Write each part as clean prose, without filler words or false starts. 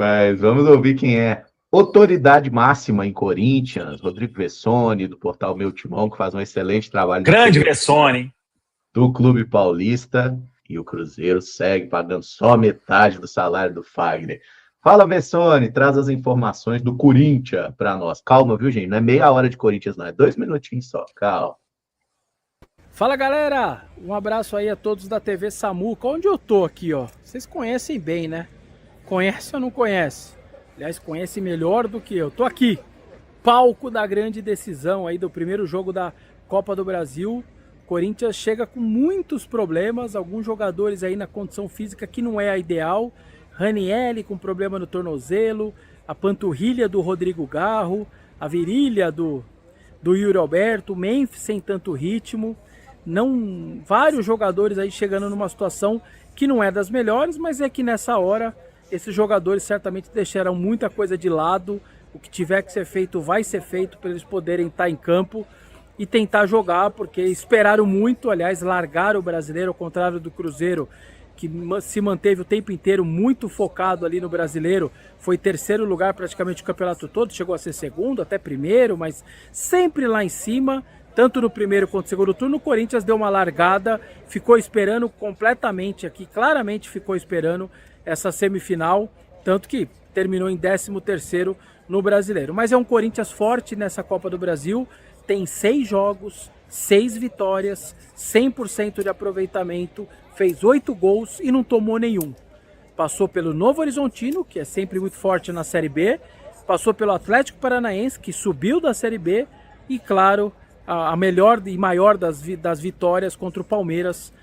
Mas vamos ouvir quem é autoridade máxima em Corinthians, Rodrigo Vessone, do portal Meu Timão, que faz um excelente trabalho de Grande cobertura Vessone. do Clube Paulista. E o Cruzeiro segue pagando só metade do salário do Fagner. Fala, Vessone, traz as informações do Corinthians para nós. Calma, viu, gente? Não é meia hora de Corinthians, não. É 2 minutinhos só. Calma. Fala, galera! Um abraço aí a todos da TV Samuca. Onde eu tô aqui, ó? Vocês conhecem bem, né? Conhece ou não conhece? Aliás, conhece melhor do que eu. Tô aqui, palco da grande decisão aí do primeiro jogo da Copa do Brasil. Corinthians chega com muitos problemas, alguns jogadores aí na condição física que não é a ideal. Ranieri com problema no tornozelo, a panturrilha do Rodrigo Garro, a virilha do Yuri Alberto, Memphis sem tanto ritmo. Vários jogadores aí chegando numa situação que não é das melhores, mas é que nessa hora esses jogadores certamente deixaram muita coisa de lado. O que tiver que ser feito vai ser feito para eles poderem estar em campo e tentar jogar, porque esperaram muito, aliás, largaram o Brasileiro, ao contrário do Cruzeiro, que se manteve o tempo inteiro muito focado ali no Brasileiro, foi terceiro lugar praticamente o campeonato todo, chegou a ser segundo, até primeiro, mas sempre lá em cima, tanto no primeiro quanto no segundo turno. O Corinthians deu uma largada, ficou esperando completamente aqui, claramente ficou esperando essa semifinal, tanto que terminou em 13º no Brasileiro. Mas é um Corinthians forte nessa Copa do Brasil, tem 6 jogos, 6 vitórias, 100% de aproveitamento, fez 8 gols e não tomou nenhum. Passou pelo Novo Horizontino, que é sempre muito forte na Série B, passou pelo Atlético Paranaense, que subiu da Série B, e claro, a melhor e maior das vitórias contra o Palmeiras,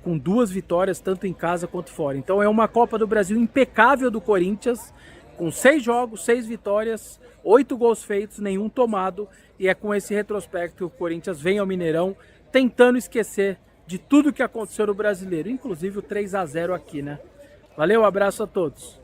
com 2 vitórias, tanto em casa quanto fora. Então é uma Copa do Brasil impecável do Corinthians, com 6 jogos, 6 vitórias, 8 gols feitos, nenhum tomado, e é com esse retrospecto que o Corinthians vem ao Mineirão tentando esquecer de tudo que aconteceu no Brasileiro, inclusive o 3-0 aqui, né? Valeu, abraço a todos.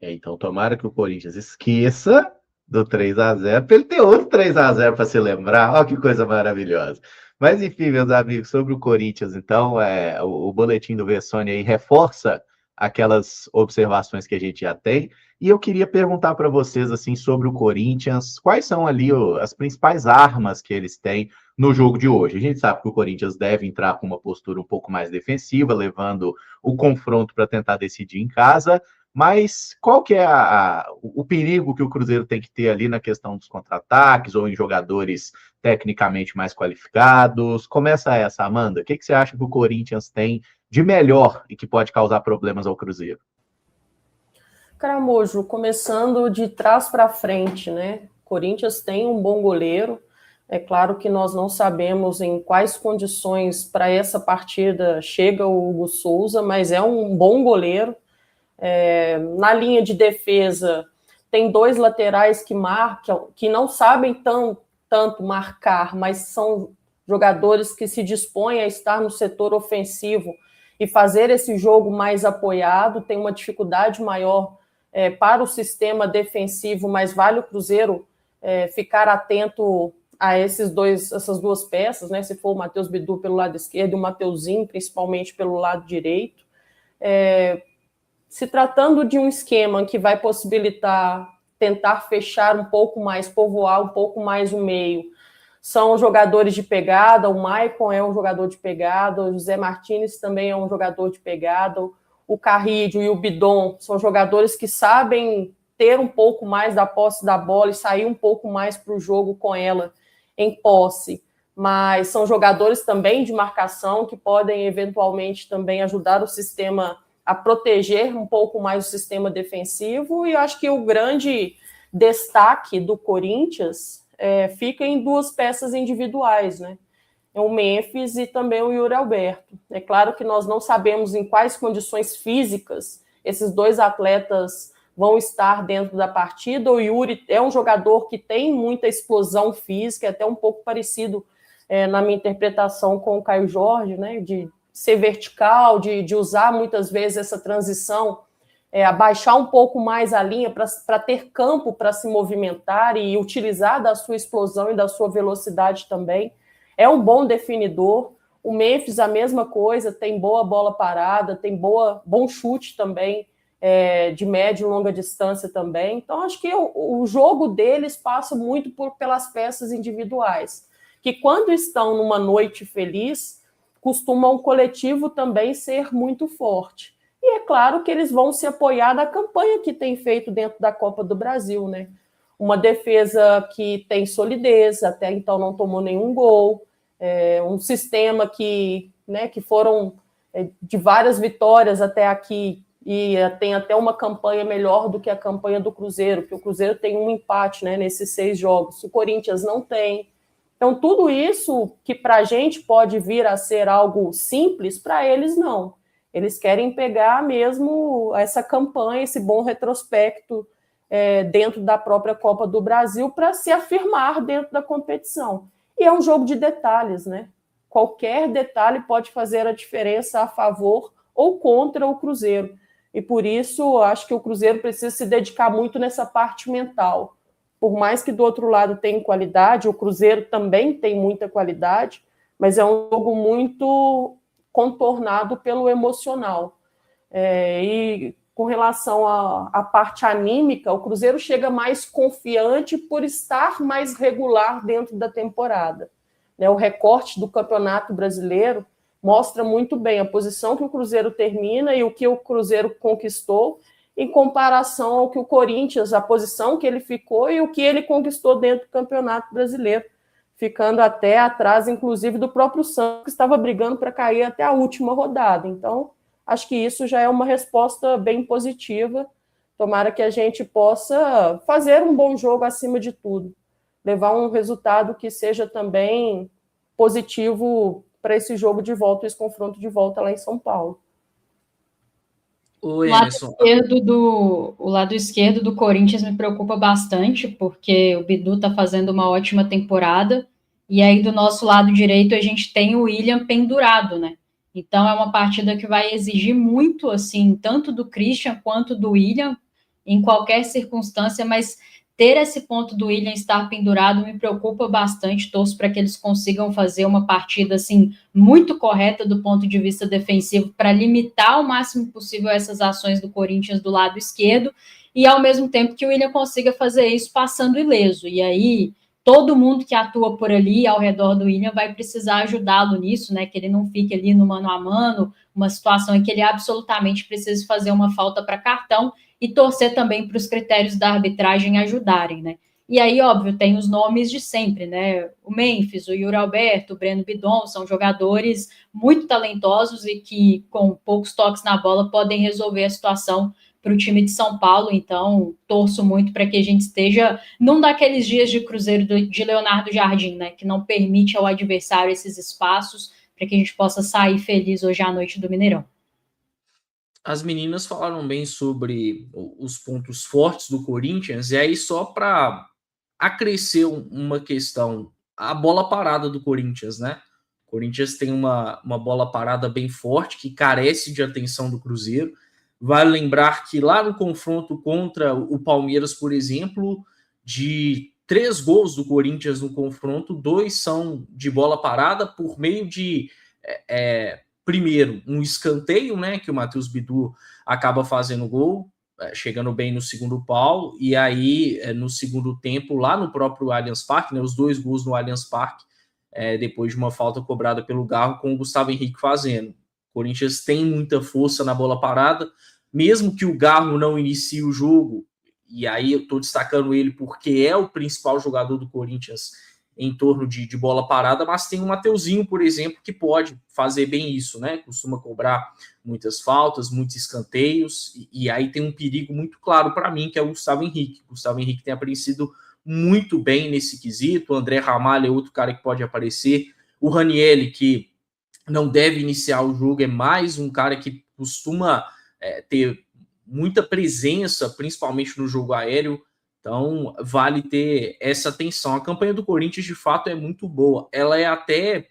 Então tomara que o Corinthians esqueça do 3-0, para ele ter outro 3-0 para se lembrar. Olha que coisa maravilhosa. Mas enfim, meus amigos, sobre o Corinthians, então, o boletim do Vessone aí reforça aquelas observações que a gente já tem. E eu queria perguntar para vocês assim sobre o Corinthians, quais são ali as principais armas que eles têm no jogo de hoje? A gente sabe que o Corinthians deve entrar com uma postura um pouco mais defensiva, levando o confronto para tentar decidir em casa. Mas qual que é o perigo que o Cruzeiro tem que ter ali na questão dos contra-ataques ou em jogadores tecnicamente mais qualificados? Começa essa, Amanda. O que você acha que o Corinthians tem de melhor e que pode causar problemas ao Cruzeiro? Caramojo, começando de trás para frente, né? Corinthians tem um bom goleiro. É claro que nós não sabemos em quais condições para essa partida chega o Hugo Souza, mas é um bom goleiro. Na linha de defesa, tem 2 laterais que marcam, que não sabem tanto marcar, mas são jogadores que se dispõem a estar no setor ofensivo e fazer esse jogo mais apoiado. Tem uma dificuldade maior para o sistema defensivo, mas vale o Cruzeiro ficar atento a essas 2 peças, né? Se for o Matheus Bidu pelo lado esquerdo e o Mateuzinho, principalmente pelo lado direito. Se tratando de um esquema que vai possibilitar tentar fechar um pouco mais, povoar um pouco mais o meio, são jogadores de pegada. O Maicon é um jogador de pegada, o José Martínez também é um jogador de pegada, o Carrídio e o Bidon são jogadores que sabem ter um pouco mais da posse da bola e sair um pouco mais para o jogo com ela em posse, mas são jogadores também de marcação que podem eventualmente também ajudar o sistema a proteger um pouco mais o sistema defensivo. E eu acho que o grande destaque do Corinthians fica em 2 peças individuais, né? O Memphis e também o Yuri Alberto. É claro que nós não sabemos em quais condições físicas esses 2 atletas vão estar dentro da partida. O Yuri é um jogador que tem muita explosão física, é até um pouco parecido na minha interpretação com o Caio Jorge, né? De ser vertical, de usar muitas vezes essa transição, abaixar um pouco mais a linha para ter campo para se movimentar e utilizar da sua explosão e da sua velocidade também. É um bom definidor. O Memphis, a mesma coisa, tem boa bola parada, tem bom chute também, de média e longa distância também. Então, acho que o jogo deles passa muito pelas peças individuais, que quando estão numa noite feliz, costuma o coletivo também ser muito forte. E é claro que eles vão se apoiar na campanha que tem feito dentro da Copa do Brasil, né? Uma defesa que tem solidez, até então não tomou nenhum gol, um sistema que foram de várias vitórias até aqui, e tem até uma campanha melhor do que a campanha do Cruzeiro, que o Cruzeiro tem um empate, né, nesses 6 jogos, o Corinthians não tem. Então, tudo isso que para a gente pode vir a ser algo simples, para eles não. Eles querem pegar mesmo essa campanha, esse bom retrospecto dentro da própria Copa do Brasil para se afirmar dentro da competição. E é um jogo de detalhes, né? Qualquer detalhe pode fazer a diferença a favor ou contra o Cruzeiro. E por isso, acho que o Cruzeiro precisa se dedicar muito nessa parte mental. Por mais que do outro lado tenha qualidade, o Cruzeiro também tem muita qualidade, mas é um jogo muito contornado pelo emocional. E com relação à parte anímica, o Cruzeiro chega mais confiante por estar mais regular dentro da temporada. O recorte do Campeonato Brasileiro mostra muito bem a posição que o Cruzeiro termina e o que o Cruzeiro conquistou em comparação ao que o Corinthians, a posição que ele ficou e o que ele conquistou dentro do Campeonato Brasileiro, ficando até atrás, inclusive, do próprio Santos, que estava brigando para cair até a última rodada. Então, acho que isso já é uma resposta bem positiva. Tomara que a gente possa fazer um bom jogo acima de tudo, levar um resultado que seja também positivo para esse jogo de volta, esse confronto de volta lá em São Paulo. O lado esquerdo do Corinthians me preocupa bastante, porque o Bidu está fazendo uma ótima temporada, e aí do nosso lado direito a gente tem o William pendurado, né? Então é uma partida que vai exigir muito, assim, tanto do Christian quanto do William, em qualquer circunstância, mas ter esse ponto do William estar pendurado me preocupa bastante. Torço para que eles consigam fazer uma partida assim muito correta do ponto de vista defensivo para limitar ao máximo possível essas ações do Corinthians do lado esquerdo e ao mesmo tempo que o William consiga fazer isso passando ileso. E aí todo mundo que atua por ali ao redor do William vai precisar ajudá-lo nisso, né? Que ele não fique ali no mano a mano, uma situação em que ele absolutamente precisa fazer uma falta para cartão e torcer também para os critérios da arbitragem ajudarem, né? E aí, óbvio, tem os nomes de sempre, né? O Memphis, o Yuri Alberto, o Breno Bidon, são jogadores muito talentosos e que, com poucos toques na bola, podem resolver a situação para o time de São Paulo. Então, torço muito para que a gente esteja num daqueles dias de Cruzeiro de Leonardo Jardim, né? Que não permite ao adversário esses espaços para que a gente possa sair feliz hoje à noite do Mineirão. As meninas falaram bem sobre os pontos fortes do Corinthians, e aí só para acrescer uma questão, a bola parada do Corinthians, né? O Corinthians tem uma bola parada bem forte, que carece de atenção do Cruzeiro. Vale lembrar que lá no confronto contra o Palmeiras, por exemplo, de 3 gols do Corinthians no confronto, 2 são de bola parada por meio de... primeiro, um escanteio, né, que o Matheus Bidu acaba fazendo gol, chegando bem no segundo pau, e aí no segundo tempo, lá no próprio Allianz Parque, né, os 2 gols no Allianz Parque, depois de uma falta cobrada pelo Garro, com o Gustavo Henrique fazendo. O Corinthians tem muita força na bola parada, mesmo que o Garro não inicie o jogo, e aí eu estou destacando ele porque é o principal jogador do Corinthians em torno de bola parada, mas tem o Mateuzinho, por exemplo, que pode fazer bem isso, né? Costuma cobrar muitas faltas, muitos escanteios, e aí tem um perigo muito claro para mim, que é o Gustavo Henrique. O Gustavo Henrique tem aparecido muito bem nesse quesito, o André Ramalho é outro cara que pode aparecer, o Ranieri, que não deve iniciar o jogo, é mais um cara que costuma ter muita presença, principalmente no jogo aéreo. Então, vale ter essa atenção. A campanha do Corinthians, de fato, é muito boa. Ela é até,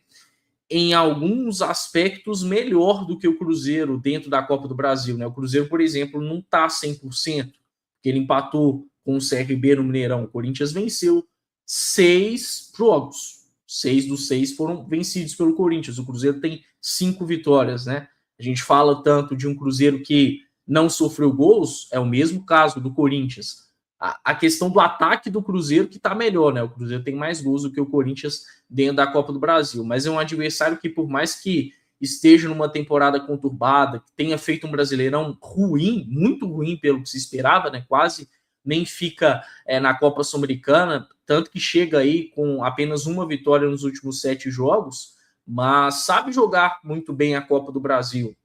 em alguns aspectos, melhor do que o Cruzeiro dentro da Copa do Brasil, né? O Cruzeiro, por exemplo, não está 100%, porque ele empatou com o CRB no Mineirão. O Corinthians venceu 6 jogos. 6 dos 6 foram vencidos pelo Corinthians. O Cruzeiro tem 5 vitórias, né? A gente fala tanto de um Cruzeiro que não sofreu gols, é o mesmo caso do Corinthians. A questão do ataque do Cruzeiro que está melhor, né? O Cruzeiro tem mais gols do que o Corinthians dentro da Copa do Brasil, mas é um adversário que, por mais que esteja numa temporada conturbada, que tenha feito um Brasileirão ruim, muito ruim pelo que se esperava, né? Quase nem fica na Copa Sul-Americana, tanto que chega aí com apenas uma vitória nos últimos 7 jogos, mas sabe jogar muito bem a Copa do Brasil.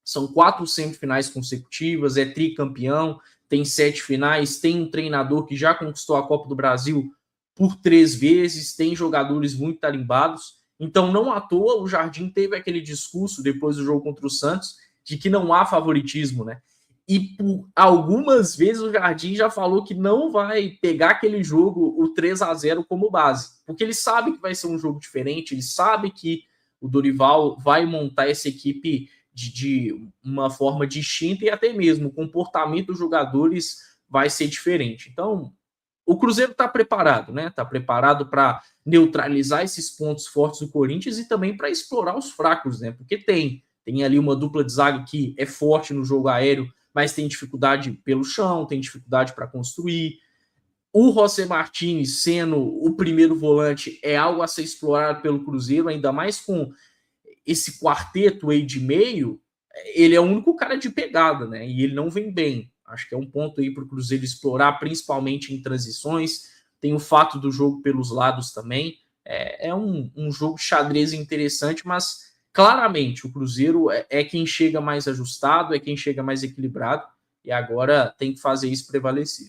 São 4 semifinais consecutivas, é tricampeão, tem 7 finais, tem um treinador que já conquistou a Copa do Brasil por 3 vezes, tem jogadores muito tarimbados. Então, não à toa, o Jardim teve aquele discurso depois do jogo contra o Santos de que não há favoritismo, né? E por algumas vezes o Jardim já falou que não vai pegar aquele jogo, o 3-0, como base, porque ele sabe que vai ser um jogo diferente, ele sabe que o Dorival vai montar essa equipe de uma forma distinta e até mesmo o comportamento dos jogadores vai ser diferente. Então, o Cruzeiro está preparado, né? Está preparado para neutralizar esses pontos fortes do Corinthians e também para explorar os fracos, né? Porque tem ali uma dupla de zaga que é forte no jogo aéreo, mas tem dificuldade pelo chão, tem dificuldade para construir. O José Martins sendo o primeiro volante é algo a ser explorado pelo Cruzeiro, ainda mais com esse quarteto aí de meio. Ele é o único cara de pegada, né? E ele não vem bem. Acho que é um ponto aí para o Cruzeiro explorar, principalmente em transições. Tem o fato do jogo pelos lados também. É um jogo xadrez interessante, mas claramente o Cruzeiro é quem chega mais ajustado, é quem chega mais equilibrado, e agora tem que fazer isso prevalecer.